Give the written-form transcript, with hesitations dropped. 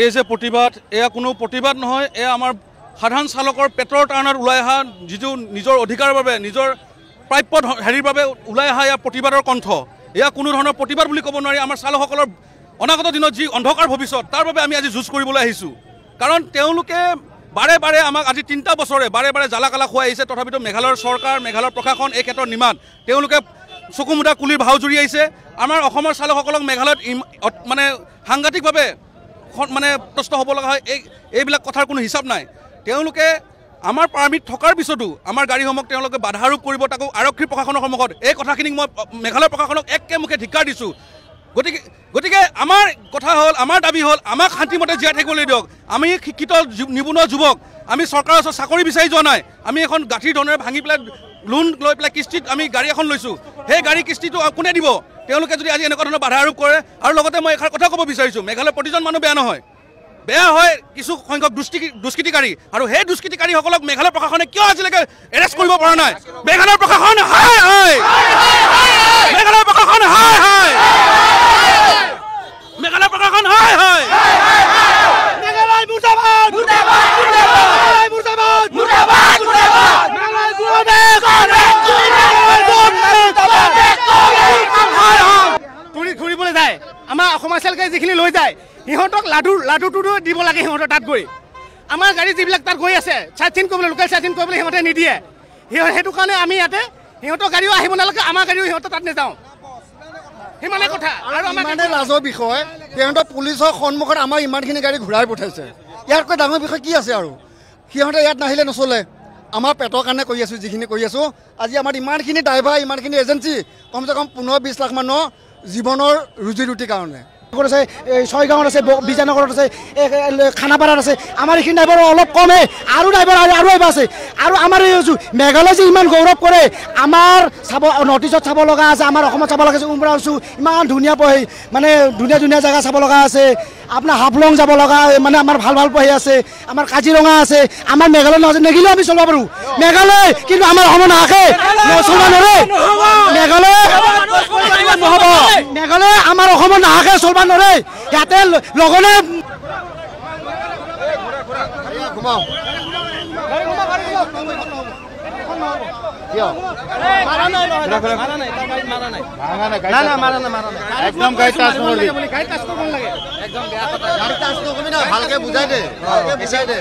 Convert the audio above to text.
এই যে প্ৰতিবাদ এয়া কোনো প্ৰতিবাদ নহয়, এয়া আমাৰ সাধাৰণ চালকৰ পেটৰ টাৰণত ওলাই অহা যিটো নিজৰ অধিকাৰৰ বাবে নিজৰ প্ৰাপ্য হেৰিৰ বাবে ওলাই অহা এয়া প্ৰতিবাদৰ কণ্ঠ। এয়া কোনো ধৰণৰ প্ৰতিবাদ বুলি ক'ব নোৱাৰি। আমাৰ চালকসকলৰ অনাগত দিনত যি অন্ধকাৰ ভৱিষ্যত তাৰ বাবে আমি আজি যুঁজ কৰিবলৈ আহিছোঁ। কাৰণ তেওঁলোকে বাৰে বাৰে আমাক আজি ৩টা বছৰে বাৰে বাৰে জ্বালা কালা খুৱাই আহিছে। তথাপিতো মেঘালয়ৰ চৰকাৰ মেঘালয়ৰ প্ৰশাসন এই ক্ষেত্ৰত নিমাত। তেওঁলোকে চকু মুদা কুলিৰ ভাও জুৰি আহিছে। আমাৰ অসমৰ চালকসকলক মেঘালয়ত মানে সাংঘাতিকভাৱে মানে কষ্ট হ'ব লগা হয়। এইবিলাক কথাৰ কোনো হিচাপ নাই। তেওঁলোকে আমাৰ পাৰ্মিট থকাৰ পিছতো আমাৰ গাড়ীসমূহক তেওঁলোকে বাধা আৰোপ কৰিব, তাকো আৰক্ষী প্ৰশাসনৰ সন্মুখত। এই কথাখিনিক মই মেঘালয় প্ৰশাসনক একেমুখে ধিক্কাৰ দিছোঁ। গতিকে আমাৰ কথা হ'ল, আমাৰ দাবী হ'ল আমাক শান্তিমতে জীয়াই থাকিবলৈ দিয়ক। আমি শিক্ষিত নিবনুৱা যুৱক, আমি চৰকাৰৰ ওচৰত চাকৰি বিচাৰি যোৱা নাই। আমি এখন গাঁঠিৰ ধনেৰে ভাঙি পেলাই লোন লৈ পেলাই কিস্তিত আমি গাড়ী এখন লৈছোঁ। সেই গাড়ী কিস্তিটো কোনে দিব? তেওঁলোকে যদি আজি এনেকুৱা ধৰণৰ বাধা আৰোপ কৰে। আৰু লগতে মই এষাৰ কথা ক'ব বিচাৰিছোঁ, মেঘালয়ৰ প্ৰতিজন মানুহ বেয়া নহয়, বেয়া হয় কিছু সংখ্যক দুষ্কৃতিকাৰী। আৰু সেই দুষ্কৃতিকাৰীসকলক মেঘালয় প্ৰশাসনে কিয় আজিলৈকে এৰেষ্ট কৰিব পৰা নাই? মেঘালয় প্ৰশাসন হায় হায়, মেঘালয় প্ৰশাসন হায় হায়, মেঘালয় প্ৰশাসন হায় হায়, মেঘালয় মুৰ্দাবাদ মুৰ্দাবাদ মুৰ্দাবাদ মুৰ্দাবাদ মুৰ্দাবাদ মুৰ্দাবাদ, মেঘালয় ঘূৰিবলৈ যায়। আমাৰ অসমৰ চালকে যিখিনি লৈ যায় সিহঁতক লাডুটো দিব লাগে। সিহঁতৰ তাত গৈ আমাৰ গাড়ী যিবিলাক তাত গৈ আছে চাইট চিন কৰিবলৈ, লোকেল চাইট চিন কৰিবলৈ সিহঁতে নিদিয়ে। সেইটো কাৰণে আমি ইয়াতে সিহঁতৰ গাড়ীও আহিব নালাগে, আমাৰ গাড়ীও সিহঁতৰ তাত নাযাওঁ, সিমানে কথা। আৰু ইমানে লাজৰ বিষয়, সিহঁতৰ পুলিচৰ সন্মুখত আমাৰ ইমানখিনি গাড়ী ঘূৰাই পঠাইছে। ইয়াতকৈ ডাঙৰ বিষয় কি আছে? আৰু সিহঁতে ইয়াত নাহিলে নচলে। আমাৰ পেটৰ কাৰণে কৰি আছোঁ যিখিনি কৰি আছোঁ। আজি আমাৰ ইমানখিনি ড্ৰাইভাৰ, ইমানখিনি এজেঞ্চি, কমচে কম 15-20 লাখ মানুহৰ জীৱনৰ ৰুজি ৰুটিৰ কাৰণে আছে। ছয়গাঁৱত আছে, বিজয়নগৰত আছে, খানাপাৰাত আছে। আমাৰ এইখিনি ড্ৰাইভাৰ অলপ কমে, আৰু ড্ৰাইভাৰ আৰু আহিব আছে। আৰু আমাৰ এই মেঘালয় যে ইমান গৌৰৱ কৰে, আমাৰ চাব নৰ্থ ইষ্টত চাব লগা আছে, আমাৰ অসমত চাব লগা আছে। উমৰাংচু ইমান ধুনীয়া মানে ধুনীয়া ধুনীয়া জেগা চাব লগা আছে। আপোনাৰ হাফলং যাব লগা মানে আমাৰ ভাল ভাল পঢ়ি আছে। আমাৰ কাজিৰঙা আছে। আমাৰ মেঘালয় নেগিলেও আমি চলাব পাৰোঁ মেঘালয়, কিন্তু আমাৰ অসমত নাহে, চলাব নোৱাৰে। মেঘালয় নহ'ব, মেঘালয় আমাৰ অসমত নাহাকে চলবা নোৱাৰে। ইয়াতে লগনে ভালকে বুজাই দে।